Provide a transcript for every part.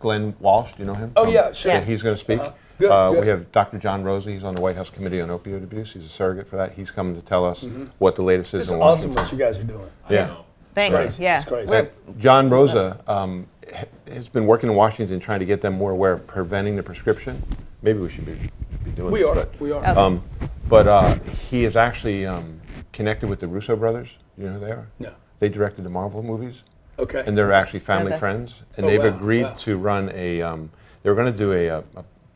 Glenn Walsh, do you know him? Oh, yeah, sure. Yeah, he's going to speak. Good. We have Dr. John Rosa. He's on the White House Committee on Opioid Abuse. He's a surrogate for that. He's coming to tell us what the latest is It's in awesome Washington. what you guys are doing. Yeah. Thank you. Yeah. It's crazy. And John Rosa has been working in Washington trying to get them more aware of preventing the prescription. Maybe we should be doing We this. are. But, We are. but he is actually connected with the Russo brothers. You know who they are? No. They directed the Marvel movies. Okay. And they're actually family Okay. friends. And Oh, they've wow, agreed wow. to run a, they were going to do a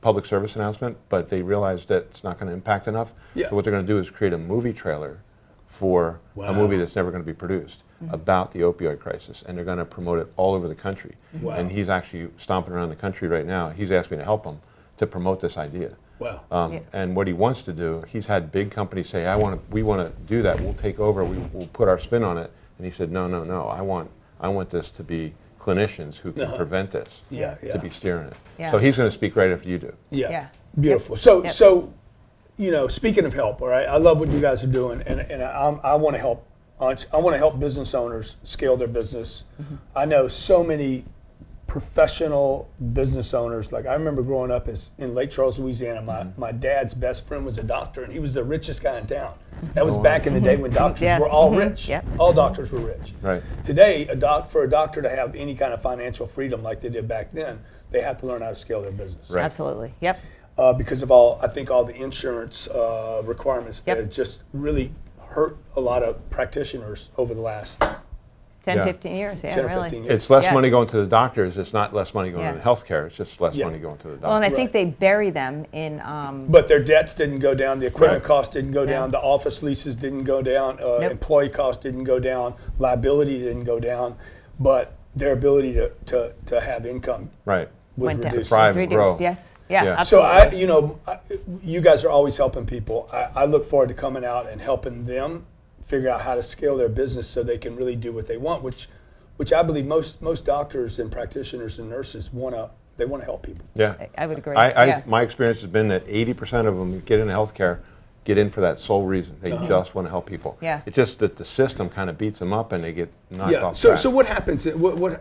public service announcement, but they realized that it's not going to impact enough. Yeah. So what they're going to do is create a movie trailer for Wow. a movie that's never going to be produced about the opioid crisis. And they're going to promote it all over the country. Wow. And he's actually stomping around the country right now. He's asked me to help him to promote this idea. Wow. And what he wants to do, he's had big companies say, we want to do that. We'll take over. We'll put our spin on it. And he said, no. I want this to be clinicians who can prevent this, Yeah, yeah. to be steering it. Yeah. So he's going to speak right after you do. Yeah. Yeah. Beautiful. Yep. So, speaking of help, all right, I love what you guys are doing, and I want to help. I want to help business owners scale their business. I know so many professional business owners. Like I remember growing up in Lake Charles, Louisiana. My dad's best friend was a doctor, and he was the richest guy in town. That was back in the day when doctors were all rich. Yep. All doctors were rich. Right. Today, for a doctor to have any kind of financial freedom like they did back then, they have to learn how to scale their business. Right. Absolutely. Yep. Because of all the insurance requirements that Yep. just really hurt a lot of practitioners over the last 10, Yeah. 15 years. Yeah, 10 or really. 15 years. It's less Yeah. money going to the doctors. It's not less money going Yeah. to healthcare. It's just less Yeah. money going to the doctors. Well, and I Right. think they bury them in. But their debts didn't go down, the equipment Right. costs didn't go Yeah. down, the office leases didn't go down, Nope. employee costs didn't go down, liability didn't go down, but their ability to have income Right. was went down. reduced. Thrive It's and grow. reduced. Yes. Yeah. Yeah. So Absolutely. you guys are always helping people. I look forward to coming out and helping them figure out how to scale their business so they can really do what they want, which I believe most doctors and practitioners and nurses want to help people. Yeah. I would agree. I My experience has been that 80% of them who get into healthcare get in for that sole reason. They just want to help people. Yeah. It's just that the system kind of beats them up and they get knocked off So track. so what happens?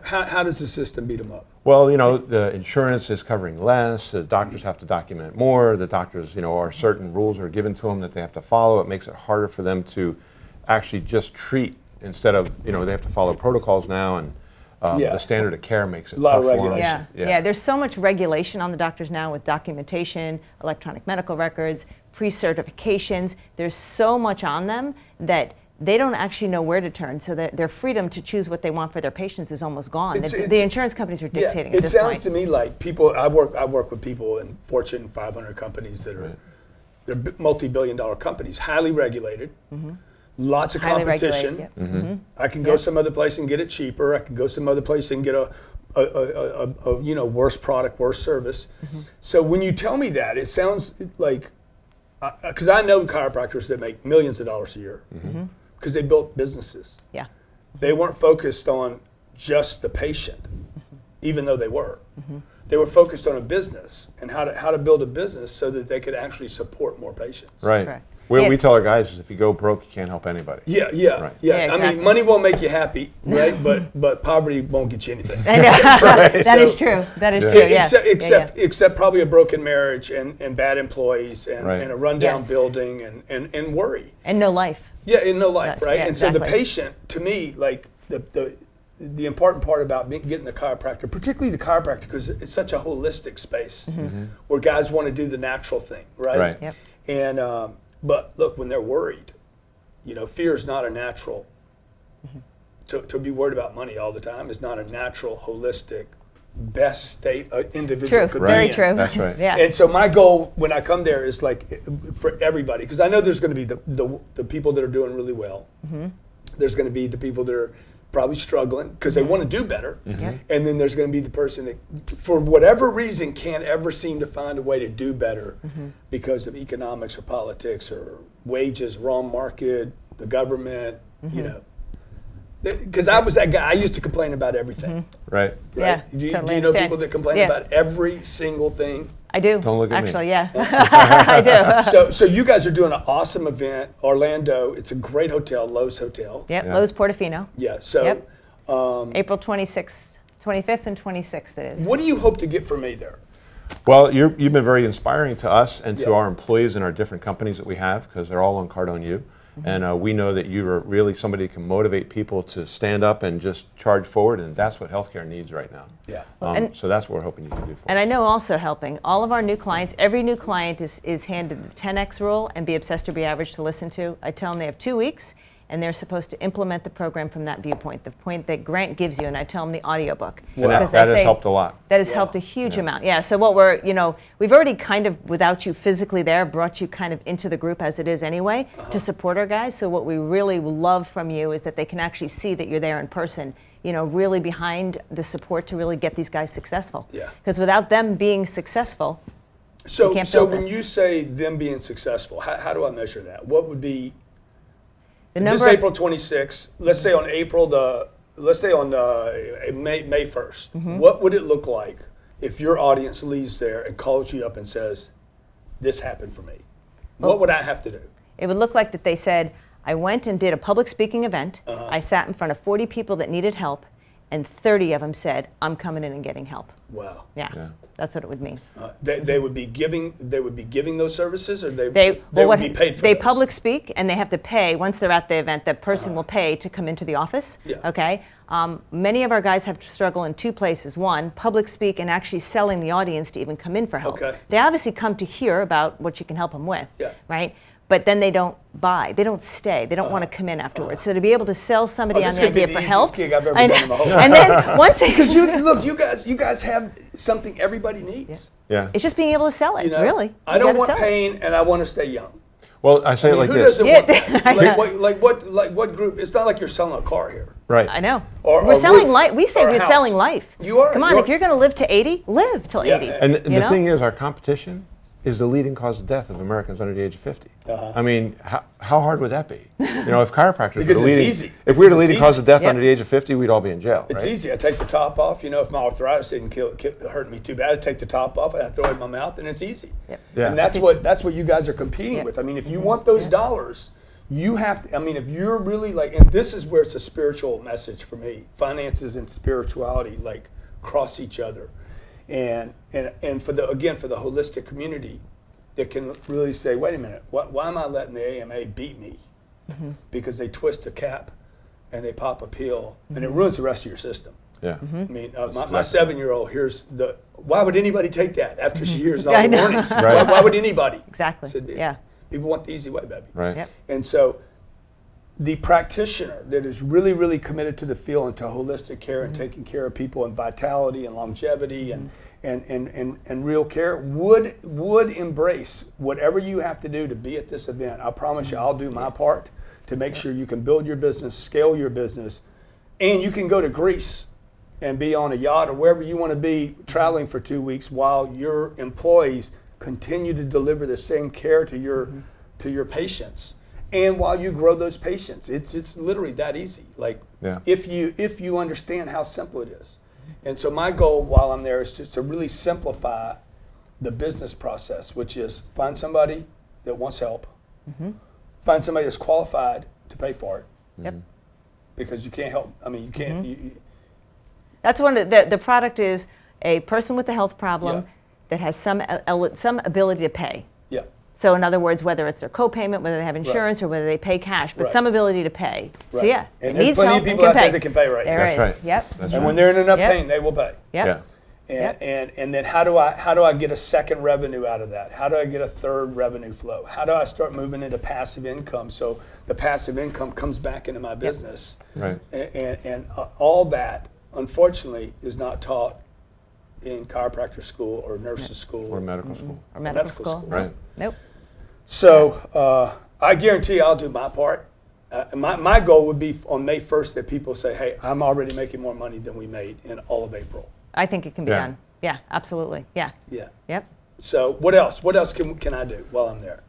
How does the system beat them up? Well, the insurance is covering less. The doctors have to document more. The doctors, are certain rules are given to them that they have to follow. It makes it harder for them to actually just treat instead of, they have to follow protocols now, and the standard of care makes it A lot tough of for them. regulation. Yeah. There's so much regulation on the doctors now with documentation, electronic medical records, pre-certifications. There's so much on them that they don't actually know where to turn. So that their freedom to choose what they want for their patients is almost gone. The insurance companies are dictating. It at this sounds point. to me like people. I work with people in Fortune 500 companies that are they're multi-billion-dollar companies, highly regulated. Lots of Highly competition. regulated, yeah. I can go some other place and get it cheaper. I can go some other place and get a worse product, worse service. So when you tell me that, it sounds like, because I know chiropractors that make millions of dollars a year because they built businesses. Yeah. They weren't focused on just the patient, even though they were. They were focused on a business and how to build a business so that they could actually support more patients. Right. Correct. We tell our guys is if you go broke, you can't help anybody. Yeah. Right. Yeah, I exactly. mean, money won't make you happy, right? but poverty won't get you anything. I know. Right. That is So- true. That is true. Yeah. Except probably a broken marriage and bad employees and, Right. and a rundown Yes. building and worry. And no life. Yeah, in no life, right? Yeah, and so the exactly. patient, to me, like the important part about getting the chiropractor, particularly the chiropractor, because it's such a holistic space where guys want to do the natural thing, right? Right. Yep. And but look, when they're worried, fear is not a natural. To be worried about money all the time is not a natural, holistic, best state an individual True. could Very be in. true. That's right. Yeah. And so my goal when I come there is like for everybody, because I know there's going to be the people that are doing really well. There's going to be the people that are probably struggling because they want to do better. And then there's going to be the person that, for whatever reason, can't ever seem to find a way to do better because of economics or politics or wages, wrong market, the government, Because I was that guy. I used to complain about everything. Right. Yeah, Do you totally know understand. people that complain Yeah. about every single thing? I do. Don't look at me. Actually, yeah. I do. So you guys are doing an awesome event, Orlando. It's a great hotel, Lowe's Hotel. Yep. Yeah. Lowe's Portofino. Yeah. So Yep. April 26th 25th and 26th it is. What do you hope to get from me there? Well, you've been very inspiring to us and to Yeah. our employees in our different companies that we have, because they're all on Cardone U. And we know that you are really somebody who can motivate people to stand up and just charge forward, and that's what healthcare needs right now. Yeah. So that's what we're hoping you can do for And us. I know also helping all of our new clients, every new client is handed the 10X rule and be obsessed or be average to listen to. I tell them they have 2 weeks and they're supposed to implement the program from that viewpoint, the point that Grant gives you, and I tell them the audiobook. And Because that I has helped a lot. That has helped a huge amount. Yeah, so what we've already kind of, without you physically there, brought you kind of into the group as it is anyway to support our guys. So what we really love from you is that they can actually see that you're there in person, really behind the support to really get these guys successful. Yeah. Because without them being successful, So, can't so build when this. you say them being successful, how do I measure that? What would be the this number April 26th? Let's say on May 1st. Mm-hmm. What would it look like if your audience leaves there and calls you up and says, "This happened for me"? What would I have to do? it would look like that they said, I went and did a public speaking event. I sat in front of 40 people that needed help, and 30 of them said, I'm coming in and getting help. Wow. Yeah. That's what it would mean. They would be giving those services, or they Well, would be paid for they those? public speak, and they have to pay once they're at the event. The person will pay to come into the office. Yeah. Okay. Many of our guys have to struggle in 2 places. One, public speak, and actually selling the audience to even come in for help. Okay. They obviously come to hear about what you can help them with. Yeah. Right. But then they don't buy. They don't stay. They don't want to come in afterwards. So to be able to sell somebody on this the could be idea the for help, easiest gig I've ever and, done in my whole life. and then once they Because you guys have something everybody needs. Yeah. it's just being able to sell it. Really. I You don't gotta want sell it. pain, and I want to stay young. Well, I say it I mean, like who this. doesn't Yeah. want that? What group? It's not like you're selling a car here. Right. I know. Or we're a selling roof, life. We say or a we're house. selling life. You are. Come on, if you're going to live to 80, live till Yeah. 80. And the you know? thing is, our competition is the leading cause of death of Americans under the age of 50. I mean, how hard would that be? If chiropractors were Because the it's leading, easy. if we were the Because leading it's cause easy. of death Yep. under the age of 50, we'd all be in jail. It's right? easy. I take the top off. If my arthritis didn't hurt me too bad, I take the top off. I throw it in my mouth, and it's easy. Yep. Yeah. And that's what you guys are competing Yep. with. I mean, if you want those dollars, you have to. I mean, if you're really and this is where it's a spiritual message for me. Finances and spirituality cross each other, and for the holistic community that can really say, wait a minute, why am I letting the AMA beat me? Because they twist a cap and they pop a pill, and it ruins the rest of your system. Yeah. I mean, my 7-year-old hears why would anybody take that after she hears all I the know. warnings? Right. Why would anybody? Exactly. Yeah. People want the easy way, baby. Right. Yep. And so the practitioner that is really, really committed to the field and to holistic care and taking care of people and vitality and longevity and real care would embrace whatever you have to do to be at this event. I promise you, I'll do my part to make sure you can build your business, scale your business, and you can go to Greece and be on a yacht or wherever you want to be traveling for 2 weeks while your employees continue to deliver the same care to your patients. And while you grow those patients, it's literally that easy. If you understand how simple it is. And so my goal while I'm there is just to really simplify the business process, which is find somebody that wants help, find somebody that's qualified to pay for it. Yep. Because you can't help. I mean, you can't. That's one of the product is a person with a health problem Yeah. that has some ability to pay. Yeah. So in other words, whether it's their co-payment, whether they have insurance, or whether they pay cash, but Right. some ability to pay. So Right. yeah, And it there's needs plenty of help and people can out there pay. that can pay right. There That's is. right. Yep. That's And right. when they're in enough Yep. pain, they will pay. Yep. Yeah. And then how do I get a second revenue out of that? How do I get a third revenue flow? How do I start moving into passive income so the passive income comes back into my business? Right. And all that, unfortunately, is not taught in chiropractor school or nurses school Or medical school. Or medical school. Right. Nope. So I guarantee I'll do my part. My goal would be on May 1st that people say, hey, I'm already making more money than we made in all of April. I think it can be Yeah. done. Yeah, absolutely. Yeah. Yeah. Yep. So what else? What else can I do while I'm there?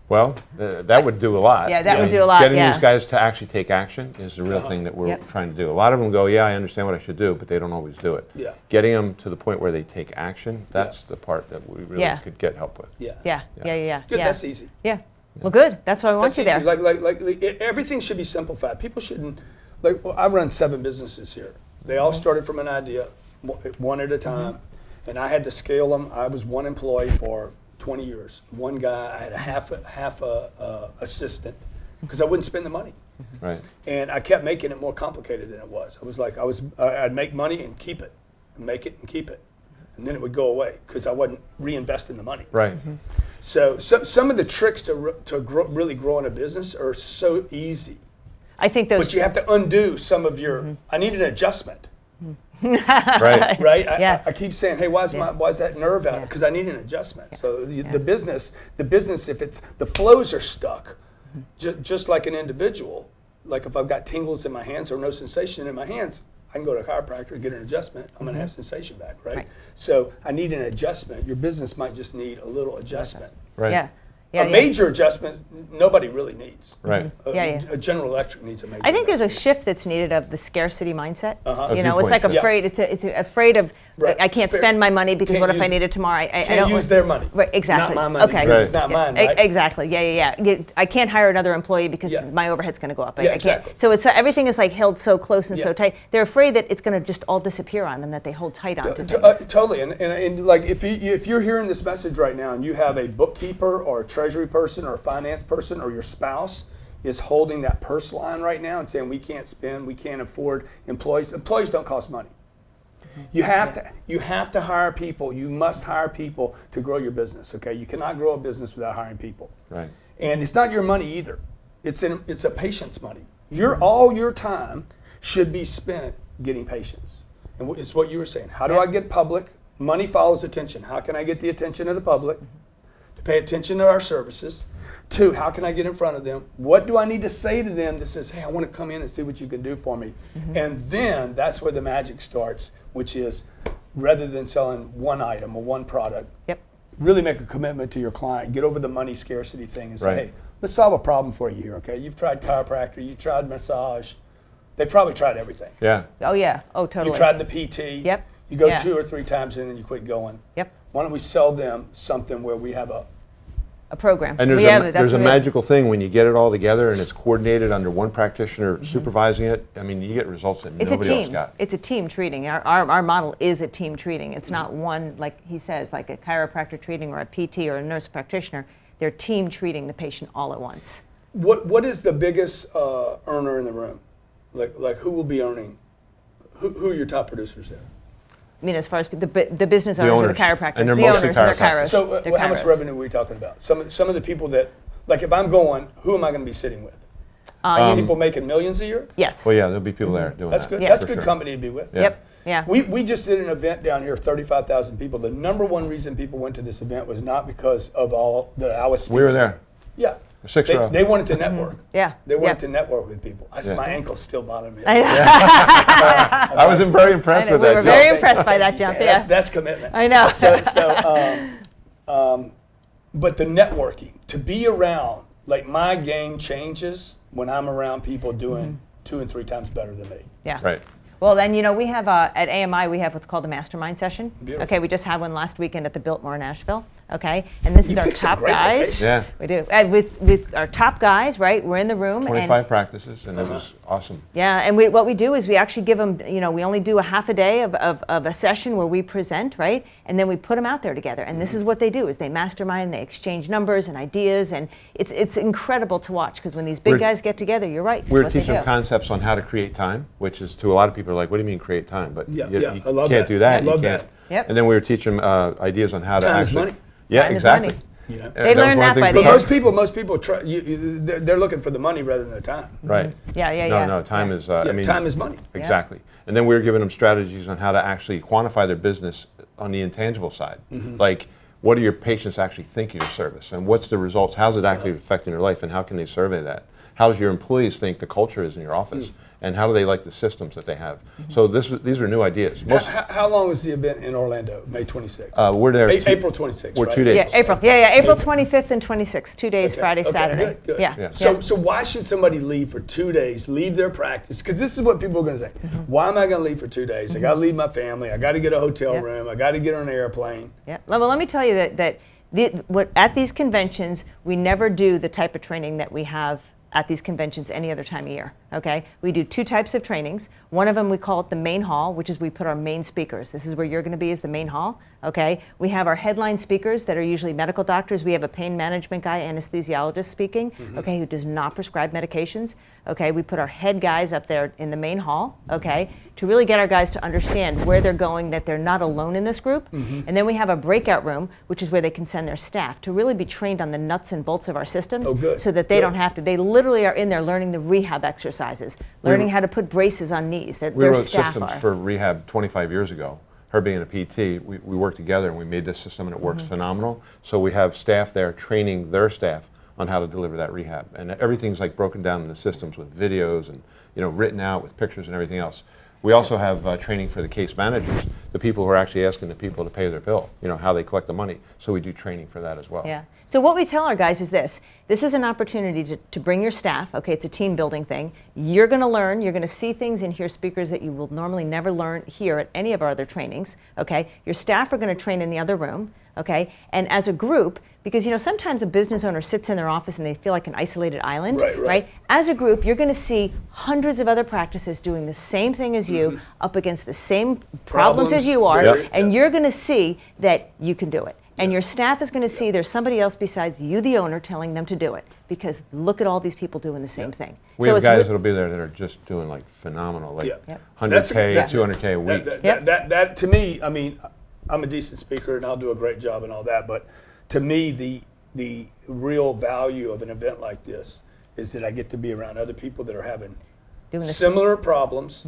Well, that would do a lot. Yeah, that I would mean, do a lot, Getting yeah. these guys to actually take action is the real thing that we're Yep. trying to do. A lot of them go, yeah, I understand what I should do, but they don't always do it. Yeah. Getting them to the point where they take action, that's the part that we really Yeah. could get help with. Yeah. Yeah. Yeah. Yeah. Good. Yeah. That's easy. Yeah. Well, good. That's why I want That's you there. easy. Like everything should be simplified. People shouldn't I run 7 businesses here. They all started from an idea. one at a time, and I had to scale them. I was one employee for 20 years. One guy, I had a half a assistant because I wouldn't spend the money. Right. And I kept making it more complicated than it was. I'd make money and keep it, and make it and keep it, and then it would go away because I wasn't reinvesting the money. Right. So some of the tricks to really grow in a business are so easy. I think those. But you have to undo some of your. I need an adjustment. Right. Right. Yeah. I keep saying, hey, why's that nerve out? Because I need an adjustment. So the business, if it's the flows are stuck, just like an individual. Like if I've got tingles in my hands or no sensation in my hands, I can go to a chiropractor and get an adjustment. I'm going to have sensation back, right? So I need an adjustment. Your business might just need a little adjustment. Right. Yeah. A major adjustment, nobody really needs. Right. A General Electric needs a major. I think there's a shift that's needed of the scarcity mindset. You know, A it's like viewpoint afraid. It's afraid of. Right. I can't spend my money because Can't what if I use- need it tomorrow? I Can't don't use their money. Right. Exactly. Not my money. Okay. Because it's not mine, right? Exactly. Yeah. I can't hire another employee because Yeah. my overhead's going to go up. I Yeah, can't. exactly. So it's everything is like held so close and so Yeah. tight. They're afraid that it's going to just all disappear on them. That they hold tight onto things. Totally, and like if you're hearing this message right now and you have a bookkeeper or a treasury person or a finance person or your spouse is holding that purse line right now and saying we can't spend, we can't afford employees. Employees don't cost money. You have to hire people. You must hire people to grow your business. Okay, you cannot grow a business without hiring people. Right. And it's not your money either. It's a patient's money. All your time should be spent getting patients. And it's what you were saying. How do I get public? Money follows attention. How can I get the attention of the public to pay attention to our services? 2, how can I get in front of them? What do I need to say to them that says, hey, I want to come in and see what you can do for me? And then that's where the magic starts, which is rather than selling one item or one product, really make a commitment to your client. Get over the money scarcity thing and say, Right. hey, let's solve a problem for you here, okay? You've tried chiropractor, you've tried massage. They probably tried everything. Yeah. Oh yeah. Oh totally. You tried the PT. Yep. You go Yeah. 2 or 3 times in and you quit going. Yep. Why don't we sell them something where we have a A program. And there's We have it. there's That's a what we- magical thing when you get it all together and it's coordinated under one practitioner supervising it. I mean, you get results that It's a nobody else team. got. It's a team treating. Our model is a team treating. It's not one, like he says, like a chiropractor treating or a PT or a nurse practitioner. They're team treating the patient all at once. What is the biggest earner in the room? Like who will be earning? Who are your top producers there? I mean, as far as the business owners or the owners. chiropractors, And they're the mostly owners, and their chiropractors. chiros. So They're how much chiros. revenue are we talking about? Some of the people that, like if I'm going, who am I going to be sitting with? People making millions a year? Yes. Well, yeah, there'll be people there doing That's that. good. Yeah. That's for good sure. company to be with. Yeah. Yep. Yeah. We just did an event down here, 35,000 people. The number one reason people went to this event was not because of all that I was speaking. We were there. Yeah. 6 row. They wanted to network. Yeah. They wanted Yeah. to network with people. I said, Yeah. my ankles still bother me. I know. I was very impressed I know, with we that were jump. very impressed by that jump. Yeah. That's commitment. I know. But the networking, to be around, like my game changes when I'm around people doing 2 and 3 times better than me. Yeah. Right. Well, then, we have at AMI, we have what's called a mastermind session. Beautiful. Okay, we just had one last weekend at the Biltmore, Nashville. Okay, and this is our picked some top great guys. Yeah. We do. With our top guys, right? We're in the room. 25 practices, and it was awesome. Yeah, and what we do is we actually give them, we only do a half a day of a session where we present, right? And then we put them out there together. And this is what they do, is they mastermind, they exchange numbers and ideas, and it's incredible to watch, because when these big guys get together, you're right. it's We were what they teaching do. concepts on how to create time, which is to a lot of people are like, what do you mean create time? But Yeah, you, yeah, you I love can't that. do that. I love you can't. that. Yep. And then we were teaching ideas on how to Time is actually. money. Yeah, Time is exactly. money. You know? They learned that by the But end. most people try. They're looking for the money rather than the time. Right. Yeah. No, time Yeah. is. I mean, time is money. Exactly. And then we were giving them strategies on how to actually quantify their business on the intangible side. Like, what are your patients actually think of your service, and what's the results? How's it actually affecting their life, and how can they survey that? How does your employees think the culture is in your office, and how do they like the systems that they have? So these are new ideas. Most, How long was the event in Orlando? May 26th. we're there. April 26th. We're right? 2 days. Yeah, April. Yeah, April 25th and 26th, 2 days, Okay, Friday, okay, Saturday. good. Yeah. Yeah. So why should somebody leave for 2 days, leave their practice? Because this is what people are going to say. Why am I going to leave for 2 days? I got to leave my family. I got to get a hotel Yep. room. I got to get on an airplane. Yeah. Well, let me tell you that at these conventions, we never do the type of training that we have at these conventions any other time of year, okay? We do 2 types of trainings. One of them, we call it the main hall, which is we put our main speakers. This is where you're gonna be, is the main hall, okay? We have our headline speakers that are usually medical doctors. We have a pain management guy, anesthesiologist speaking, okay, who does not prescribe medications, okay? We put our head guys up there in the main hall, okay, to really get our guys to understand where they're going, that they're not alone in this group. And then we have a breakout room, which is where they can send their staff to really be trained on the nuts and bolts of our systems, so that they don't have to, they literally are in there learning the rehab exercises, learning how to put braces on knees, that We their wrote staff systems are. for rehab 25 years ago. Her being a PT, we worked together and we made this system and it works phenomenal. So we have staff there training their staff on how to deliver that rehab. And everything's like broken down in the systems with videos and written out with pictures and everything else. We also have training for the case managers, the people who are actually asking the people to pay their bill, how they collect the money. So we do training for that as well. Yeah. So what we tell our guys is this is an opportunity to bring your staff, okay, it's a team building thing. You're gonna learn, you're gonna see things and hear speakers that you will normally never learn here at any of our other trainings, okay? Your staff are gonna train in the other room, okay? And as a group, because sometimes a business owner sits in their office and they feel like an isolated island, right? As a group, you're gonna see hundreds of other practices doing the same thing as you, up against the same problems as you are, and you're gonna see that you can do it. And your staff is going to see there's somebody else besides you, the owner, telling them to do it. Because look at all these people doing the same thing. We have guys that'll be there that are just doing like phenomenal, like 100K, 200K a week. That to me, I mean, I'm a decent speaker and I'll do a great job and all that, but to me, the real value of an event like this is that I get to be around other people that are having similar problems,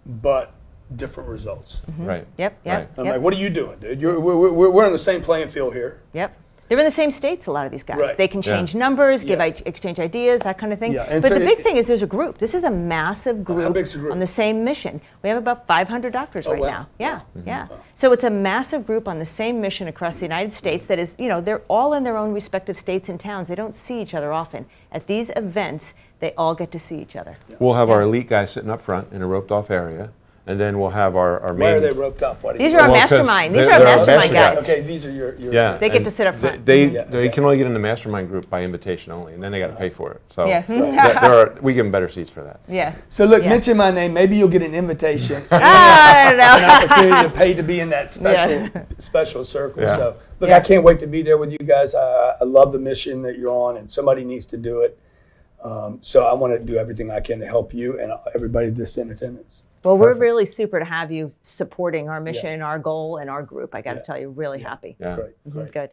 but different results. Right. Yep. Right. I'm like, what are you doing, dude? We're on the same playing field here. Yep. They're in the same states, a lot of these guys. Right. They can change numbers, exchange ideas, that kind of thing. Yeah. But the big thing is there's a group. This is a massive group, how big's the group? on the same mission. We have about 500 doctors right wow. now. Yeah, yeah. So it's a massive group on the same mission across the United States that is, they're all in their own respective states and towns. They don't see each other often. At these events, they all get to see each other. We'll have our elite guys sitting up front in a roped off area. And then we'll have our main... Why are they roped off? These are our mastermind. These are our mastermind guys. Okay, these are your yeah, they get to sit up front. They can only get in the mastermind group by invitation only, and then they got to pay for it. So we give them better seats for that. Yeah. So look, mention my name. Maybe you'll get an invitation. I don't know. An opportunity to pay to be in that special circle. Yeah. So look, I can't wait to be there with you guys. I love the mission that you're on, and somebody needs to do it. So I want to do everything I can to help you and everybody that's in attendance. Well, we're really super to have you supporting our mission, our goal, and our group. I got to tell you, really happy. Yeah. Great. Good.